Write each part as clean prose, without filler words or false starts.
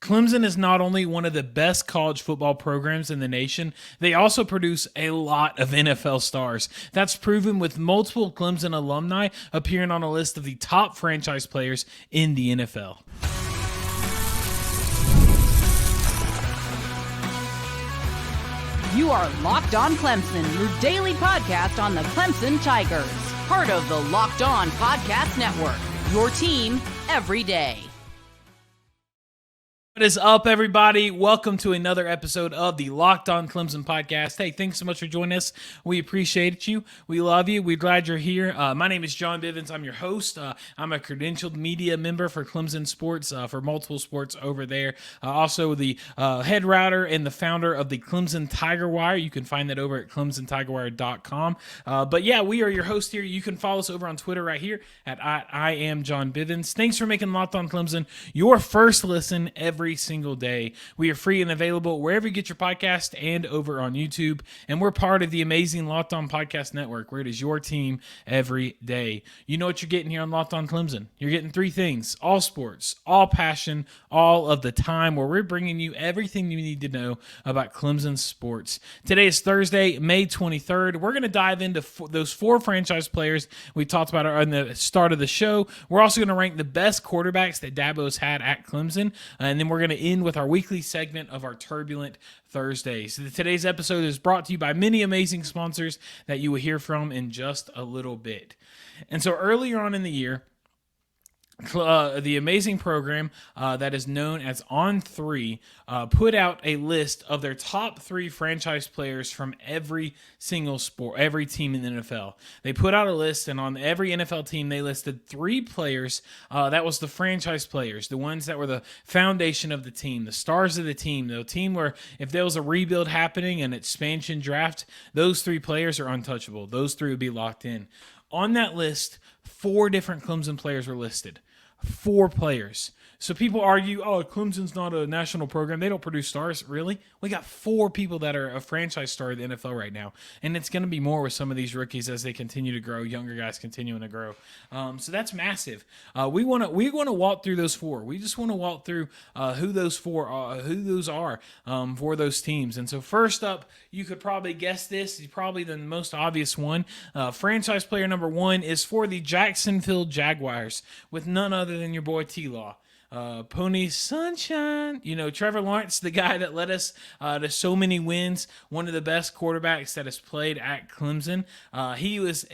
Clemson is not only one of the best college football programs in the nation, they also produce a lot of NFL stars. That's proven with multiple Clemson alumni appearing on a list of the top franchise players in the NFL. You are Locked On Clemson, your daily podcast on the Clemson Tigers. Part of the Locked On Podcast Network, your team every day. What is up, everybody? Welcome to another episode of the Locked On Clemson podcast. Hey, thanks so much for joining us. We appreciate you. We love you. We're glad you're here. My name is John Bivens. I'm your host. I'm a credentialed media member for Clemson Sports, for multiple sports over there. Also the head writer and the founder of the Clemson Tiger Wire. You can find that over at ClemsonTigerWire.com. But yeah, we are your host here. You can follow us over on Twitter right here at I am John Bivens. Thanks for making Locked On Clemson your first listen every single day. We are free and available wherever you get your podcast and over on YouTube. And we're part of the amazing Locked On Podcast Network, where it is your team every day. You know what you're getting here on Locked On Clemson. You're getting three things: all sports, all passion, all of the time, where we're bringing you everything you need to know about Clemson sports. Today is Thursday, May 23rd. We're going to dive into those four franchise players we talked about on the start of the show. We're also going to rank the best quarterbacks that Dabo's had at Clemson. And then we're going to end with our weekly segment of our Turbulent Thursday. So today's episode is brought to you by many amazing sponsors that you will hear from in just a little bit. And so earlier on in the year, the amazing program that is known as On3 put out a list of their top 3 franchise players from every single sport, every team in the NFL. They put out a list, and on every NFL team, they listed 3 players. That was the franchise players, the ones that were the foundation of the team, the stars of the team where if there was a rebuild happening, an expansion draft, those 3 players are untouchable. Those 3 would be locked in. On that list, 4 different Clemson players were listed. 4 players. So people argue, oh, Clemson's not a national program. They don't produce stars. Really? We got 4 people that are a franchise star in the NFL right now. And it's going to be more with some of these rookies as they continue to grow, younger guys continuing to grow. So that's massive. We want to walk through those 4. We just want to walk through who those are for those teams. And so first up, you could probably guess this. He's probably the most obvious one. Franchise player number 1 is for the Jacksonville Jaguars with none other than your boy T-Law. Pony Sunshine. You know, Trevor Lawrence, the guy that led us to so many wins, one of the best quarterbacks that has played at Clemson. He was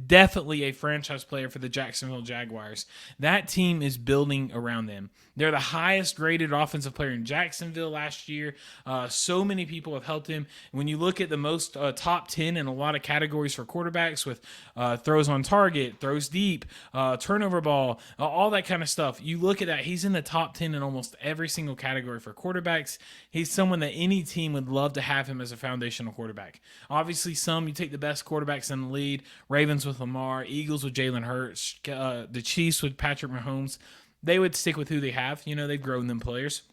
definitely a franchise player for the Jacksonville Jaguars. That team is building around them. They're the highest rated offensive player in Jacksonville last year. So many people have helped him. When you look at the most top 10 in a lot of categories for quarterbacks with throws on target, throws deep, turnover ball, all that kind of stuff, you look at that, he's in the top 10 in almost every single category for quarterbacks. He's someone that any team would love to have him as a foundational quarterback. Obviously, you take the best quarterbacks in the lead, Ravens with Lamar, Eagles with Jalen Hurts, the Chiefs with Patrick Mahomes. They would stick with who they have. You know, they've grown them players.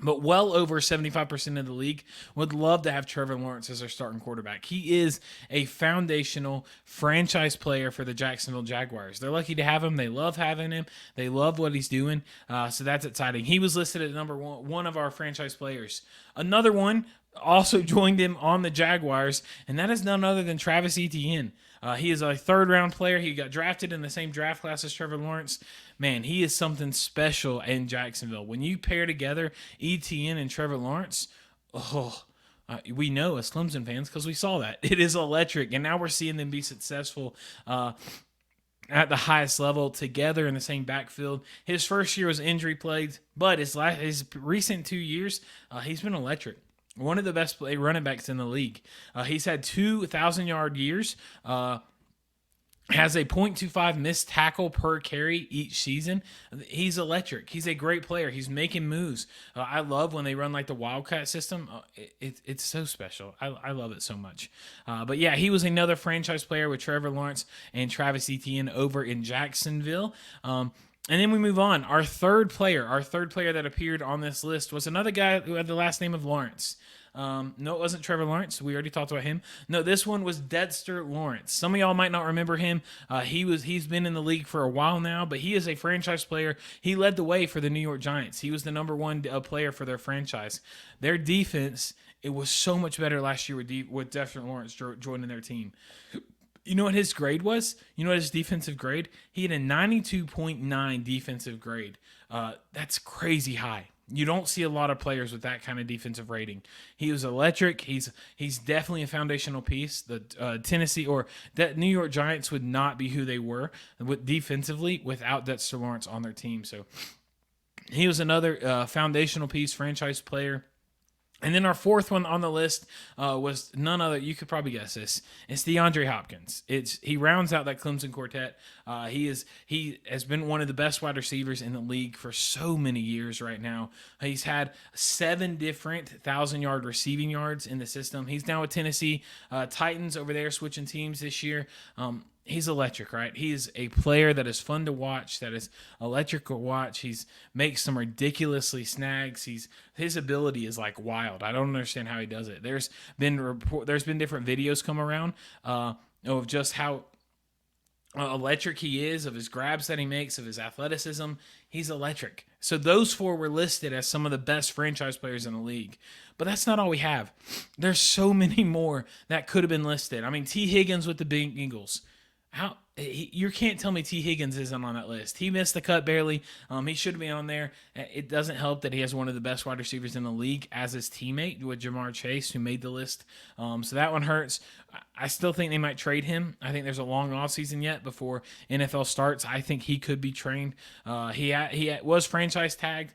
But well over 75% of the league would love to have Trevor Lawrence as their starting quarterback. He is a foundational franchise player for the Jacksonville Jaguars. They're lucky to have him. They love having him. They love what he's doing. So that's exciting. He was listed at number one of our franchise players. Another one also joined him on the Jaguars, and that is none other than Travis Etienne. He is a third-round player. He got drafted in the same draft class as Trevor Lawrence. Man, he is something special in Jacksonville. When you pair together Etienne and Trevor Lawrence, we know as Clemson fans because we saw that. It is electric, and now we're seeing them be successful at the highest level together in the same backfield. His first year was injury-plagued, but his recent 2 years, he's been electric. One of the best running backs in the league. He's had 2,000-yard years. Has a .25 missed tackle per carry each season. He's electric. He's a great player. He's making moves. I love when they run like the Wildcat system. It's so special. I love it so much. But yeah, he was another franchise player with Trevor Lawrence and Travis Etienne over in Jacksonville. And then we move on. Our third player that appeared on this list was another guy who had the last name of Lawrence. No, it wasn't Trevor Lawrence. We already talked about him. No, this one was Dexter Lawrence. Some of y'all might not remember him. He's been in the league for a while now, but he is a franchise player. He led the way for the New York Giants. He was the number one player for their franchise. Their defense, it was so much better last year with Dexter Lawrence joining their team. You know what his grade was? You know what his defensive grade? He had a 92.9 defensive grade. That's crazy high. You don't see a lot of players with that kind of defensive rating. He was electric. He's definitely a foundational piece. The Tennessee or that New York Giants would not be who they were defensively without Dexter Lawrence on their team. So he was another foundational piece, franchise player. And then our fourth one on the list was none other. You could probably guess this. It's DeAndre Hopkins. He rounds out that Clemson quartet. He has been one of the best wide receivers in the league for so many years right now. He's had 7 different 1,000-yard receiving yards in the system. He's now with Tennessee Titans over there, switching teams this year. He's electric, right? He is a player that is fun to watch, that is electric to watch. He's makes some ridiculously snags. His ability is like wild. I don't understand how he does it. There's been different videos come around of just how electric he is, of his grabs that he makes, of his athleticism. He's electric. So those 4 were listed as some of the best franchise players in the league. But that's not all we have. There's so many more that could have been listed. I mean, T. Higgins with the Bengals. You can't tell me T. Higgins isn't on that list. He missed the cut barely. He should be on there. It doesn't help that he has one of the best wide receivers in the league as his teammate with Jamar Chase, who made the list. So that one hurts. I still think they might trade him. I think there's a long offseason yet before NFL starts. I think he could be trained. He was franchise tagged,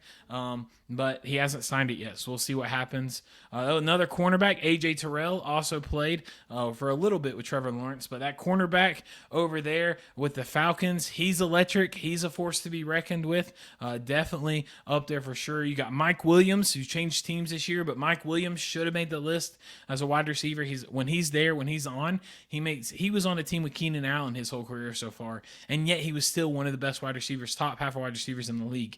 but he hasn't signed it yet. So we'll see what happens. Another cornerback, A.J. Terrell, also played for a little bit with Trevor Lawrence. But that cornerback over there with the Falcons, he's electric. He's a force to be reckoned with. Definitely up there for sure. You got Mike Williams, who changed teams this year, but Mike Williams should have made the list as a wide receiver. When he's on, he was on a team with Keenan Allen his whole career so far, and yet he was still one of the best wide receivers, top half of wide receivers in the league.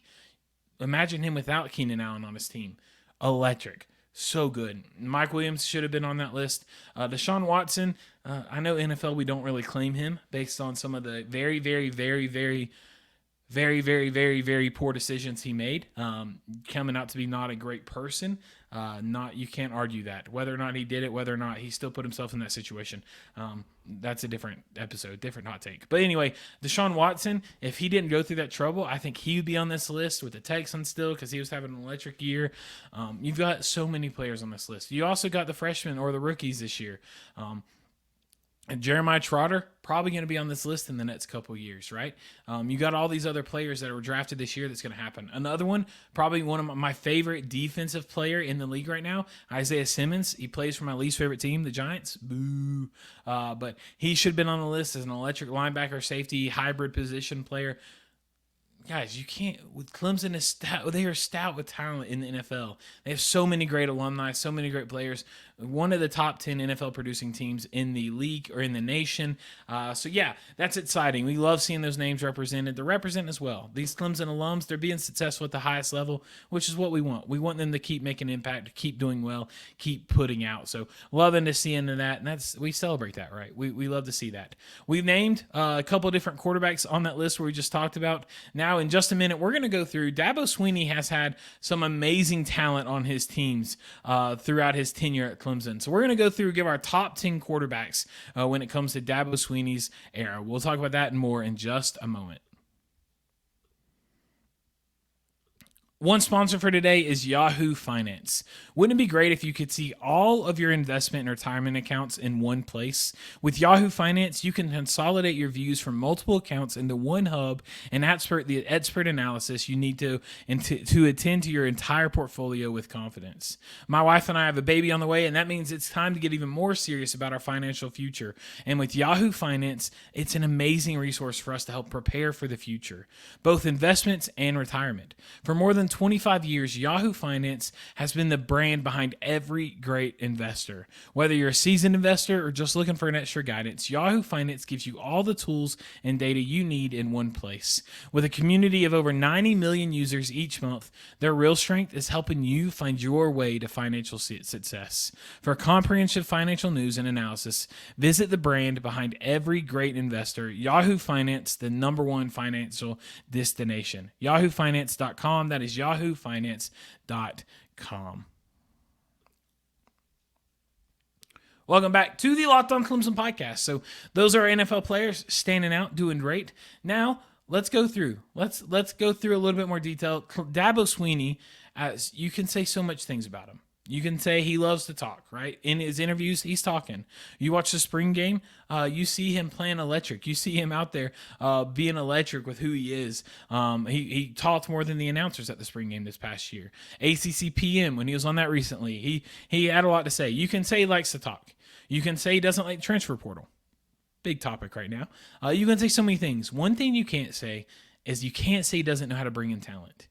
Imagine him without Keenan Allen on his team. Electric. So good. Mike Williams should have been on that list. Deshaun Watson, I know NFL, we don't really claim him based on some of the very, very, very, very, very, very, very, very poor decisions he made. Coming out to be not a great person. You can't argue that. Whether or not he did it, whether or not he still put himself in that situation. That's a different episode, different hot take. But anyway, Deshaun Watson, if he didn't go through that trouble, I think he would be on this list with the Texans still because he was having an electric year. You've got so many players on this list. You also got the freshmen or the rookies this year. And Jeremiah Trotter, probably going to be on this list in the next couple years, right? You got all these other players that were drafted this year that's going to happen. Another one, probably one of my favorite defensive player in the league right now, Isaiah Simmons. He plays for my least favorite team, the Giants. Boo. But he should have been on the list as an electric linebacker, safety, hybrid position player. Guys, you can't. Clemson is stout. They are stout with talent in the NFL. They have so many great alumni, so many great players. One of the top 10 NFL producing teams in the league or in the nation. So yeah, that's exciting. We love seeing those names represented. They're representing as well. These Clemson alums, they're being successful at the highest level, which is what we want. We want them to keep making impact, to keep doing well, keep putting out. So loving to see into that, and we celebrate that, right? We love to see that. We've named a couple of different quarterbacks on that list where we just talked about. Now, in just a minute, we're going to go through. Dabo Swinney has had some amazing talent on his teams throughout his tenure at Clemson. So we're going to go through, give our top 10 quarterbacks when it comes to Dabo Swinney's era. We'll talk about that and more in just a moment. One sponsor for today is Yahoo Finance. Wouldn't it be great if you could see all of your investment and retirement accounts in one place? With Yahoo Finance, you can consolidate your views from multiple accounts into one hub and the expert analysis you need to attend to your entire portfolio with confidence. My wife and I have a baby on the way, and that means it's time to get even more serious about our financial future. And with Yahoo Finance, it's an amazing resource for us to help prepare for the future, both investments and retirement. For more than than 25 years, Yahoo Finance has been the brand behind every great investor. Whether you're a seasoned investor or just looking for an extra guidance, Yahoo Finance gives you all the tools and data you need in one place. With a community of over 90 million users each month, their real strength is helping you find your way to financial success. For comprehensive financial news and analysis, visit the brand behind every great investor, Yahoo Finance, the number one financial destination. YahooFinance.com. That is YahooFinance.com. Welcome back to the Locked On Clemson podcast. So those are NFL players standing out, doing great. Now let's go through. Let's go through a little bit more detail. Dabo Swinney, as you can say so much things about him. You can say he loves to talk, right? In his interviews, he's talking. You watch the spring game, you see him playing electric. You see him out there being electric with who he is. He talked more than the announcers at the spring game this past year. ACC PM, when he was on that recently, he had a lot to say. You can say he likes to talk. You can say he doesn't like the transfer portal. Big topic right now. You can say so many things. One thing you can't say is you can't say he doesn't know how to bring in talent.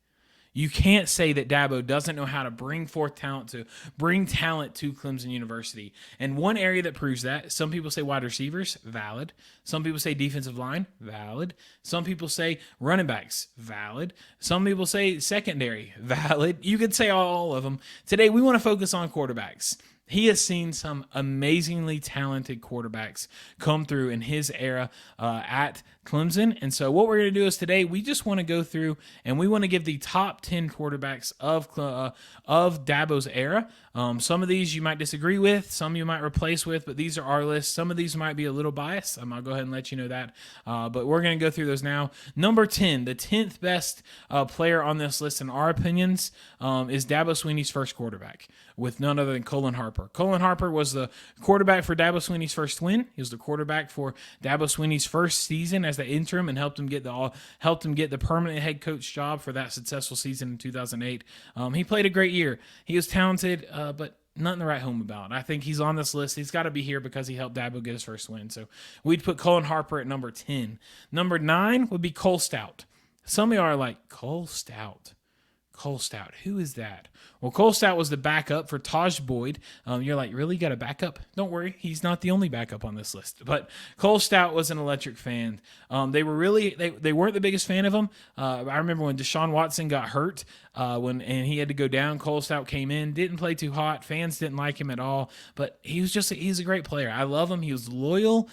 You can't say that Dabo doesn't know how to bring forth talent, to bring talent to Clemson University. And one area that proves that, some people say wide receivers, valid. Some people say defensive line, valid. Some people say running backs, valid. Some people say secondary, valid. You could say all of them. Today, we want to focus on quarterbacks. He has seen some amazingly talented quarterbacks come through in his era at Clemson. And so what we're going to do is today we just want to go through and we want to give the top 10 quarterbacks of Dabo's era. Some of these you might disagree with, some you might replace with, but these are our lists. Some of these might be a little biased. I'll go ahead and let you know that. But we're going to go through those now. Number 10, the 10th best player on this list in our opinions is Dabo Swinney's first quarterback, with none other than Colin Harper. Colin Harper was the quarterback for Dabo Swinney's first win. He was the quarterback for Dabo Swinney's first season as the interim and helped him get the permanent head coach job for that successful season in 2008. He played a great year. He was talented, but nothing to write home about. I think he's on this list. He's got to be here because he helped Dabo get his first win. So we'd put Colin Harper at number 10. Number 9 would be Cole Stout. Some of you are like, Cole Stout. Cole Stout. Who is that? Well, Cole Stout was the backup for Taj Boyd. You're like, really? You got a backup? Don't worry. He's not the only backup on this list. But Cole Stout was an electric fan. They weren't the biggest fan of him. I remember when Deshaun Watson got hurt and he had to go down, Cole Stout came in, didn't play too hot. Fans didn't like him at all. But he's a great player. I love him. He was loyal.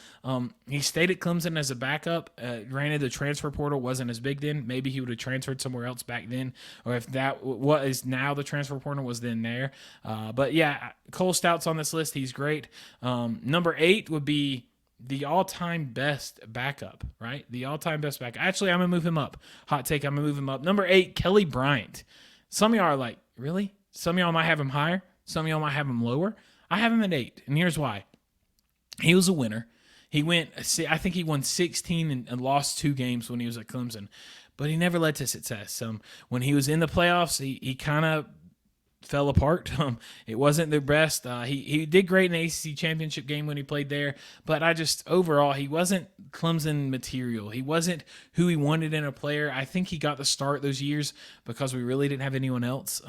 He stayed at Clemson as a backup. Granted, the transfer portal wasn't as big then. Maybe he would have transferred somewhere else back then. Or if that what is now the transfer portal was then there. But yeah, Cole Stout's on this list. He's great. Number 8 would be the all-time best backup, right? The all-time best backup. Actually, I'm going to move him up. Hot take, I'm going to move him up. Number 8, Kelly Bryant. Some of y'all are like, really? Some of y'all might have him higher. Some of y'all might have him lower. I have him at 8, and here's why. He was a winner. I think he won 16 and lost 2 games when he was at Clemson, but he never led to success. When he was in the playoffs, he kind of fell apart. It wasn't the best. He did great in the ACC championship game when he played there, but overall, he wasn't Clemson material. He wasn't who he wanted in a player. I think he got the start those years because we really didn't have anyone else.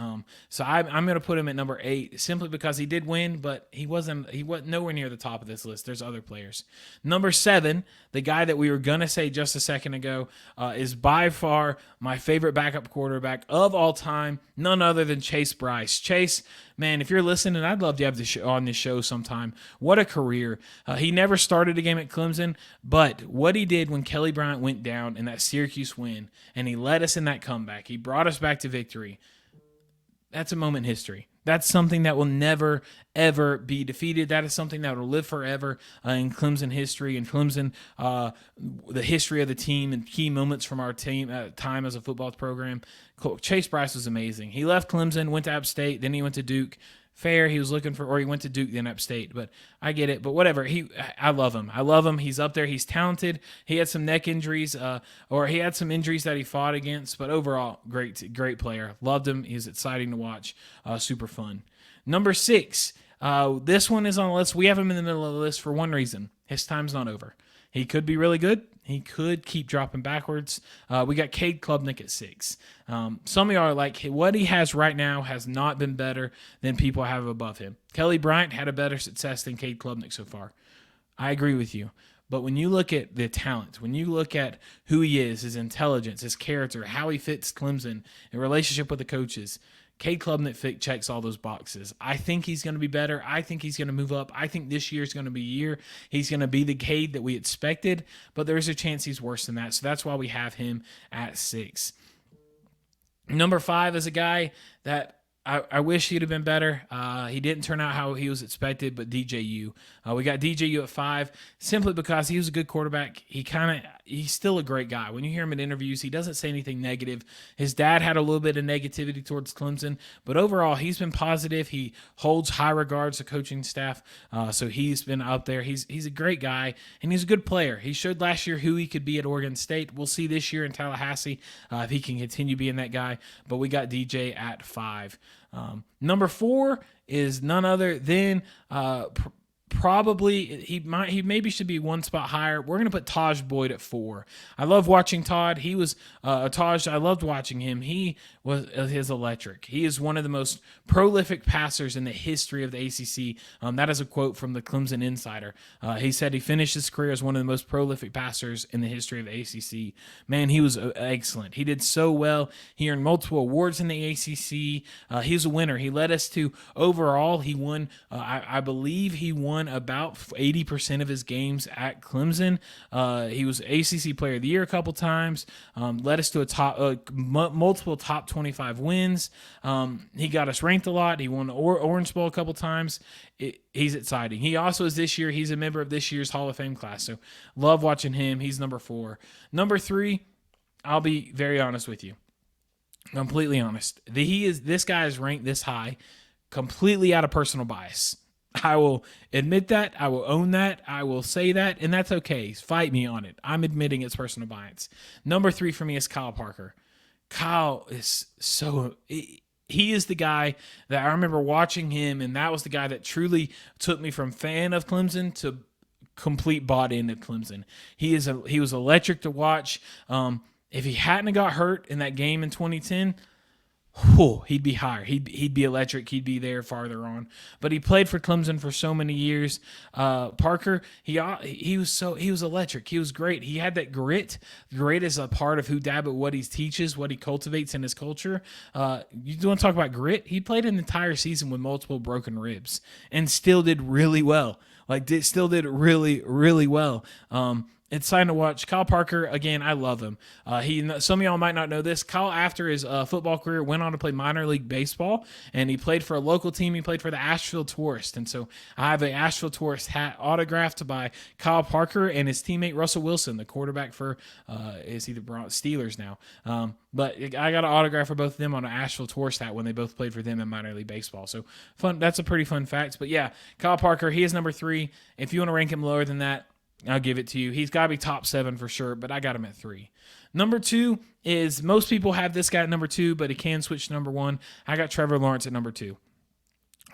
So I'm going to put him at number 8 simply because he did win, but he wasn't nowhere near the top of this list. There's other players. Number 7, the guy that we were going to say just a second ago, is by far my favorite backup quarterback of all time, none other than Chase Bryce. Chase, man, if you're listening, I'd love to have on this show sometime. What a career. He never started a game at Clemson, but what he did when Kelly Bryant went down in that Syracuse win, and he led us in that comeback, he brought us back to victory. That's a moment in history. That's something that will never, ever be defeated. That is something that will live forever in Clemson history and Clemson, the history of the team and key moments from our team time as a football program. Chase Bryce was amazing. He left Clemson, went to App State, then he went to Duke. Fair, he was looking for, or he went to Duke, then App State, but I get it. But whatever, I love him. I love him. He's up there. He's talented. He had some neck injuries, or he had some injuries that he fought against, but overall, great player. Loved him. He's exciting to watch. Super fun. Number 6, this one is on the list. We have him in the middle of the list for one reason. His time's not over. He could be really good. He could keep dropping backwards. We got Cade Klubnik at 6. Some of y'all are like, what he has right now has not been better than people have above him. Kelly Bryant had a better success than Cade Klubnik so far. I agree with you. But when you look at the talent, when you look at who he is, his intelligence, his character, how he fits Clemson in relationship with the coaches, Cade Klubnik checks all those boxes. I think he's going to be better. I think he's going to move up. I think this year is going to be a year he's going to be the Cade that we expected, but there's a chance he's worse than that. So that's why we have him at 6. Number 5 is a guy that I wish he'd have been better. He didn't turn out how he was expected, but DJU. We got DJU at 5 simply because he was a good quarterback. He's still a great guy. When you hear him in interviews, he doesn't say anything negative. His dad had a little bit of negativity towards Clemson, but overall, he's been positive. He holds high regards to coaching staff, so he's been out there. He's a great guy, and he's a good player. He showed last year who he could be at Oregon State. We'll see this year in Tallahassee if he can continue being that guy, but we got DJ at 5. Number 4 is none other than probably he maybe should be one spot higher. We're gonna put Taj Boyd at 4. I love watching Todd. He was Taj. I loved watching him. He was electric. He is one of the most prolific passers in the history of the ACC. That is a quote from the Clemson Insider. He said he finished his career as one of the most prolific passers in the history of the ACC. Man, he was excellent. He did so well. He earned multiple awards in the ACC. He's a winner. He led us to overall. He won. I believe he won about 80% of his games at Clemson. He was ACC Player of the Year a couple times. Led us to multiple top 25 wins. He got us ranked a lot. He won the Orange Bowl a couple times. He's exciting. He also is this year. He's a member of this year's Hall of Fame class. So love watching him. He's number 4. Number 3, I'll be very honest with you. Completely honest. This guy is ranked this high completely out of personal bias. I will admit that. I will own that. I will say that, and that's okay. Fight me on it. I'm admitting it's personal bias. Number 3 for me is Kyle Parker. Kyle is he is the guy that I remember watching him, and that was the guy that truly took me from fan of Clemson to complete bought into Clemson. He was electric to watch. If he hadn't got hurt in that game in 2010, he'd be higher. He'd be electric. He'd be there farther on. But he played for Clemson for so many years. Parker, he was electric. He was great. He had that grit. Grit is a part of who Dabo, what he teaches, what he cultivates in his culture. You want to talk about grit? He played an entire season with multiple broken ribs and still did really well. Still did really, really well. It's time to watch. Kyle Parker, again, I love him. Some of y'all might not know this. Kyle, after his football career, went on to play minor league baseball, and he played for a local team. He played for the Asheville Tourist, and so I have a Asheville Tourist hat autographed by Kyle Parker and his teammate Russell Wilson, the quarterback for is he the Steelers now. But I got an autograph for both of them on an Asheville Tourist hat when they both played for them in minor league baseball. So fun. That's a pretty fun fact. But yeah, Kyle Parker, he is number 3. If you want to rank him lower than that, I'll give it to you. He's got to be top 7 for sure, but I got him at 3. Number 2 is, most people have this guy at number 2, but he can switch to number 1. I got Trevor Lawrence at number 2.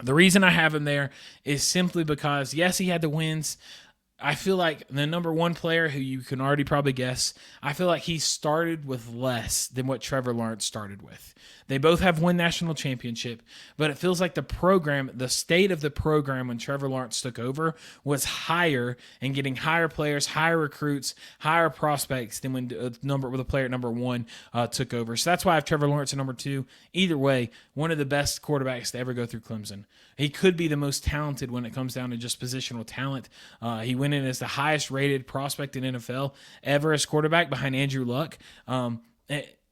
The reason I have him there is simply because, yes, he had the wins. I feel like the number 1 player, who you can already probably guess, I feel like he started with less than what Trevor Lawrence started with. They both have one national championship, but it feels like the state of the program when Trevor Lawrence took over was higher and getting higher players, higher recruits, higher prospects than when the player at number 1 took over. So that's why I have Trevor Lawrence at number 2. Either way, one of the best quarterbacks to ever go through Clemson. He could be the most talented when it comes down to just positional talent. He went in as the highest rated prospect in NFL ever as quarterback behind Andrew Luck.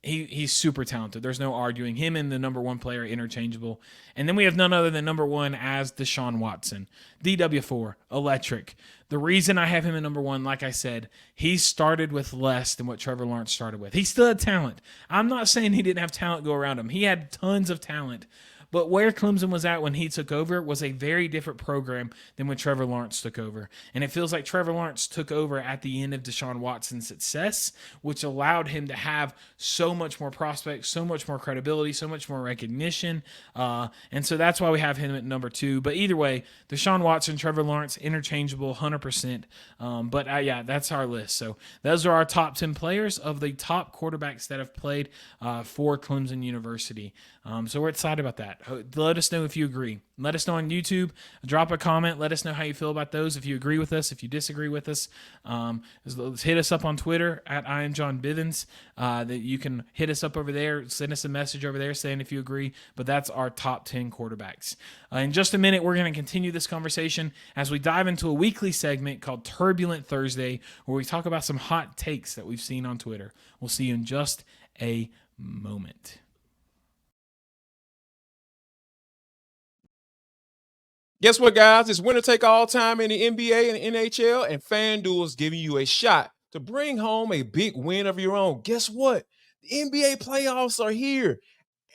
He's super talented. There's no arguing. Him and the number 1 player interchangeable. And then we have none other than number 1 as Deshaun Watson. DW4, electric. The reason I have him at number 1, like I said, he started with less than what Trevor Lawrence started with. He still had talent. I'm not saying he didn't have talent go around him. He had tons of talent. But where Clemson was at when he took over was a very different program than when Trevor Lawrence took over. And it feels like Trevor Lawrence took over at the end of Deshaun Watson's success, which allowed him to have so much more prospects, so much more credibility, so much more recognition. And so that's why we have him at number 2. But either way, Deshaun Watson, Trevor Lawrence, interchangeable, 100%. Yeah, that's our list. So those are our top 10 players of the top quarterbacks that have played for Clemson University. So we're excited about that. Let us know if you agree. Let us know on YouTube. Drop a comment. Let us know how you feel about those. If you agree with us, if you disagree with us, hit us up on Twitter at I am John Bivens. That you can hit us up over there. Send us a message over there saying if you agree. But that's our top 10 quarterbacks. In just a minute, we're going to continue this conversation as we dive into a weekly segment called Turbulent Thursday, where we talk about some hot takes that we've seen on Twitter. We'll see you in just a moment. Guess what, guys? It's winner take all time in the NBA and NHL, and FanDuel is giving you a shot to bring home a big win of your own. Guess what? The NBA playoffs are here.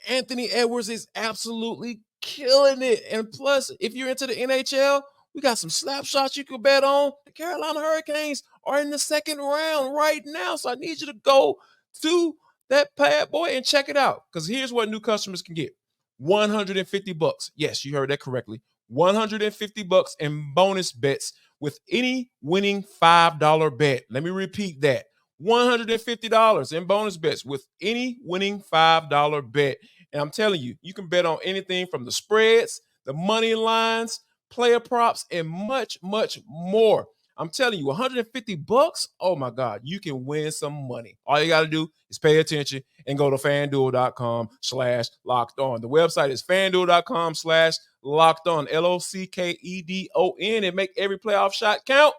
Anthony Edwards is absolutely killing it. And plus, if you're into the NHL, we got some slap shots you can bet on. The Carolina Hurricanes are in the second round right now, so I need you to go to that bad boy and check it out, because here's what new customers can get. $150. Yes, you heard that correctly. $150 in bonus bets with any winning $5 bet. Let me repeat that. $150 in bonus bets with any winning $5 bet. And I'm telling you, you can bet on anything from the spreads, the money lines, player props, and much, much more. I'm telling you, $150, oh my God, you can win some money. All you got to do is pay attention and go to FanDuel.com/locked-on. The website is FanDuel.com/locked-on, LOCKEDON, and make every playoff shot count.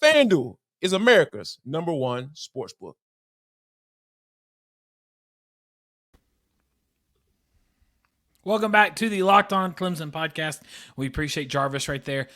FanDuel is America's number one sportsbook. Welcome back to the Locked On Clemson podcast. We appreciate Jarvis right there.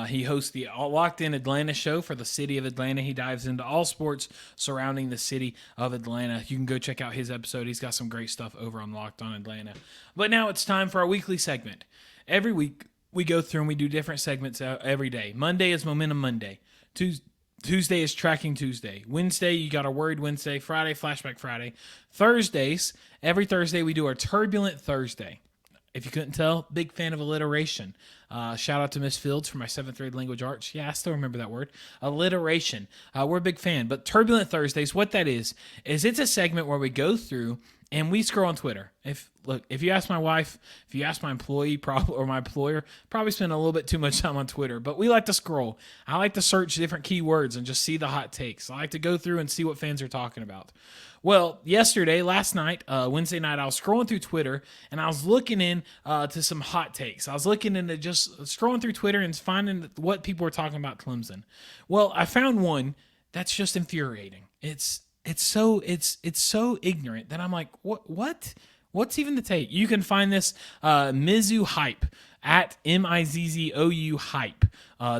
He hosts the Locked In Atlanta show for the city of Atlanta. He dives into all sports surrounding the city of Atlanta. You can go check out his episode. He's got some great stuff over on Locked On Atlanta. But now it's time for our weekly segment. Every week we go through and we do different segments every day. Monday is Momentum Monday. Tuesday is Tracking Tuesday. Wednesday, you got our Worried Wednesday. Friday, Flashback Friday. Every Thursday we do our Turbulent Thursday. If you couldn't tell, big fan of alliteration. Shout out to Miss Fields for my 7th grade language arts. Yeah, I still remember that word. Alliteration. We're a big fan. But Turbulent Thursdays, what that is it's a segment where we go through and we scroll on Twitter. If you ask my wife, if you ask my employee or my employer, probably spend a little bit too much time on Twitter. But we like to scroll. I like to search different keywords and just see the hot takes. I like to go through and see what fans are talking about. Well, last night, Wednesday night, I was scrolling through Twitter and I was looking in to some hot takes. I was looking into just scrolling through Twitter and finding what people were talking about Clemson. Well, I found one that's just infuriating. It's so ignorant that I'm like, what? What's even the take? You can find this Mizzou Hype at MIZZOU Hype.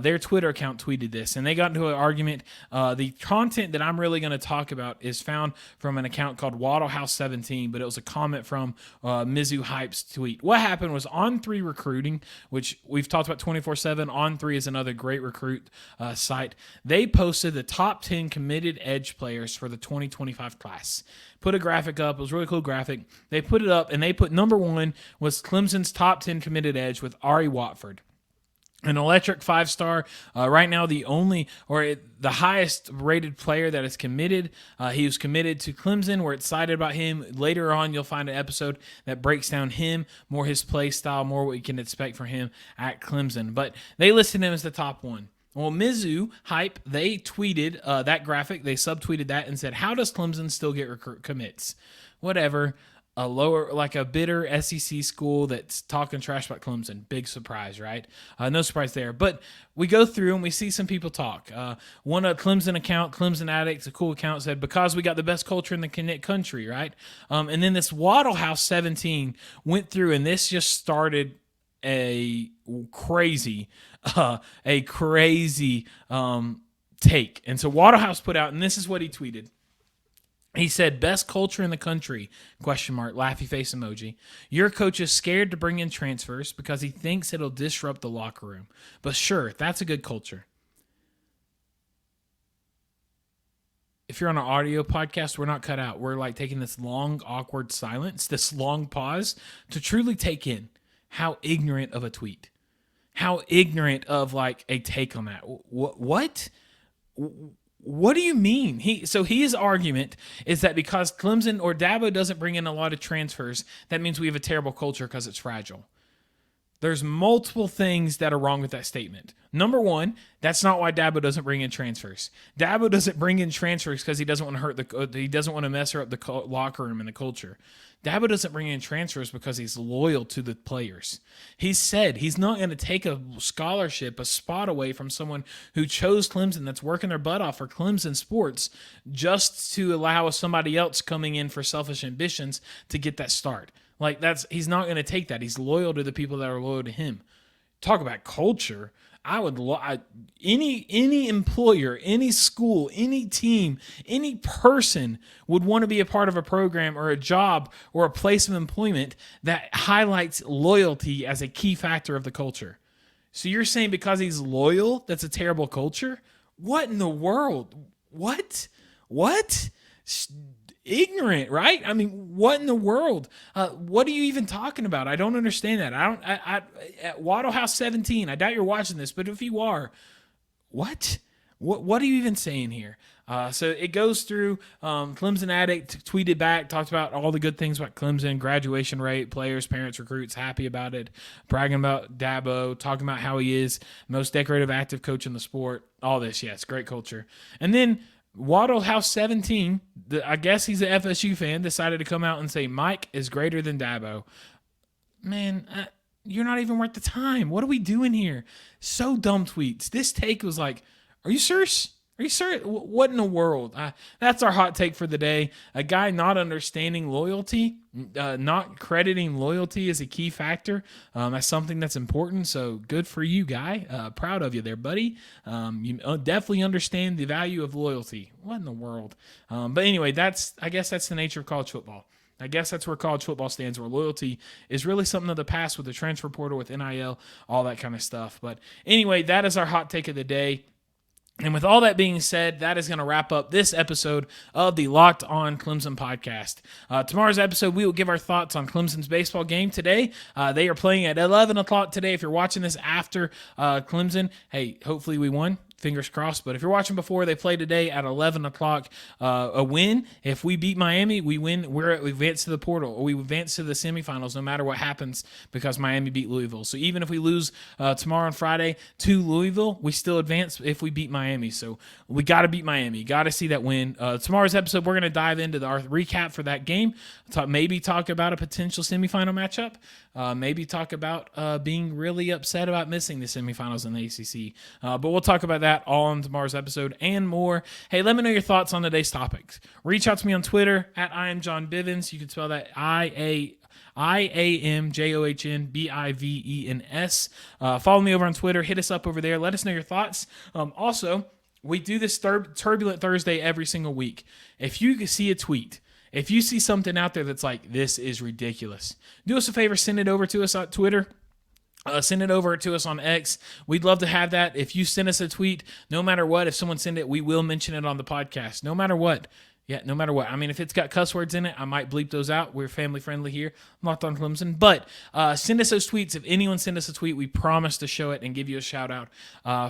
Their Twitter account tweeted this, and they got into an argument. The content that I'm really going to talk about is found from an account called Waddlehouse17, but it was a comment from Mizzou Hype's tweet. What happened was On3 Recruiting, which we've talked about 24/7. On3 is another great recruit site. They posted the top 10 committed edge players for the 2025 class. Put a graphic up. It was a really cool graphic. They put it up, and they put number 1 was Clemson's top 10 committed edge with Ari Watford. An electric 5-star, right now the highest rated player that is committed. He was committed to Clemson. We're excited about him. Later on, you'll find an episode that breaks down him, more his play style, more what you can expect from him at Clemson. But they listed him as the top 1. Well, Mizzou Hype, they tweeted that graphic. They subtweeted that and said, "How does Clemson still get recruit commits?" Whatever. A bitter SEC school that's talking trash about Clemson. Big surprise, right? No surprise there. But we go through and we see some people talk. One Clemson account, Clemson Addicts, a cool account, said, because we got the best culture in the country, right? And then this Waddlehouse17 went through, and this just started a crazy take. And so Waddlehouse put out, and this is what he tweeted. He said, best culture in the country, ? Laughy face emoji. Your coach is scared to bring in transfers because he thinks it'll disrupt the locker room. But sure, that's a good culture. If you're on an audio podcast, we're not cut out. We're like taking this long, awkward silence, this long pause to truly take in how ignorant of a tweet, how ignorant of like a take on that. What? What do you mean? His argument is that because Clemson or Dabo doesn't bring in a lot of transfers, that means we have a terrible culture because it's fragile. There's multiple things that are wrong with that statement. Number one, that's not why Dabo doesn't bring in transfers. Dabo doesn't bring in transfers because he doesn't want to mess up the locker room and the culture. Dabo doesn't bring in transfers because he's loyal to the players. He said he's not going to take a scholarship, a spot away from someone who chose Clemson that's working their butt off for Clemson sports just to allow somebody else coming in for selfish ambitions to get that start. Like he's not going to take that. He's loyal to the people that are loyal to him. Talk about culture. Any employer, any school, any team, any person would want to be a part of a program or a job or a place of employment that highlights loyalty as a key factor of the culture. So you're saying because he's loyal, that's a terrible culture? What in the world? What? Ignorant, right? I mean, what in the world? What are you even talking about? I don't understand that. At Waddle House 17, I doubt you're watching this, but if you are, what are you even saying here? So it goes through, Clemson Addict tweeted back, talked about all the good things about Clemson, graduation rate, players, parents, recruits, happy about it, bragging about Dabo, talking about how he is most decorative active coach in the sport, all this. Yes, great culture. And then Waddle House 17, I guess he's an FSU fan, decided to come out and say Mike is greater than Dabo. Man, you're not even worth the time. What are we doing here? So dumb tweets. This take was like, are you serious? Are you serious? What in the world? That's our hot take for the day. A guy not understanding loyalty, not crediting loyalty as a key factor, as something that's important. So good for you, guy. Proud of you there, buddy. You definitely understand the value of loyalty. What in the world? But anyway, I guess that's the nature of college football. I guess that's where college football stands, where loyalty is really something of the past with the transfer portal, with NIL, all that kind of stuff. But anyway, that is our hot take of the day. And with all that being said, that is going to wrap up this episode of the Locked On Clemson podcast. Tomorrow's episode, we will give our thoughts on Clemson's baseball game today. They are playing at 11 o'clock today. If you're watching this after Clemson, hey, hopefully we won. Fingers crossed. But if you're watching before, they play today at 11 o'clock. A win. If we beat Miami, we win. We advance to the portal, or we advance to the semifinals no matter what happens, because Miami beat Louisville. So even if we lose tomorrow and Friday to Louisville, we still advance if we beat Miami. So we got to beat Miami. Got to see that win. Tomorrow's episode, we're going to dive into our recap for that game. Maybe talk about a potential semifinal matchup. Maybe talk about being really upset about missing the semifinals in the ACC. But we'll talk about that all on tomorrow's episode and more. Hey, let me know your thoughts on today's topics. Reach out to me on Twitter at I am John Bivens. You can spell that IAMJOHNBIVENS. Follow me over on Twitter. Hit us up over there. Let us know your thoughts. Also, we do this Turbulent Thursday every single week. If you see a tweet, if you see something out there that's like, this is ridiculous, do us a favor, send it over to us on Twitter. Send it over to us on X. We'd love to have that. If you send us a tweet, no matter what, if someone send it, we will mention it on the podcast. No matter what. Yeah, no matter what. I mean, if it's got cuss words in it, I might bleep those out. We're family friendly here. I'm Locked On Clemson. But send us those tweets. If anyone send us a tweet, we promise to show it and give you a shout out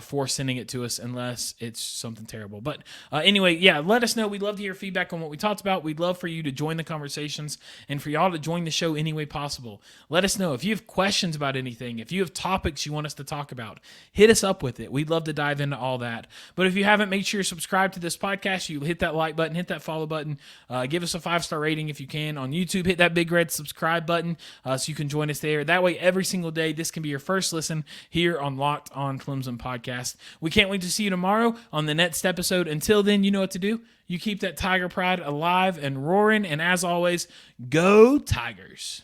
for sending it to us, unless it's something terrible. But anyway, yeah, let us know. We'd love to hear feedback on what we talked about. We'd love for you to join the conversations and for y'all to join the show any way possible. Let us know if you have questions about anything, if you have topics you want us to talk about, hit us up with it. We'd love to dive into all that. But if you haven't, make sure you're subscribed to this podcast. You hit that like button, hit that follow button, give us a 5-star rating if you can on YouTube. Hit that big red subscribe button so you can join us there. That way, every single day, this can be your first listen here on Locked On Clemson podcast. We can't wait to see you tomorrow on the next episode. Until then, you know what to do. You keep that Tiger pride alive and roaring, and as always, go Tigers.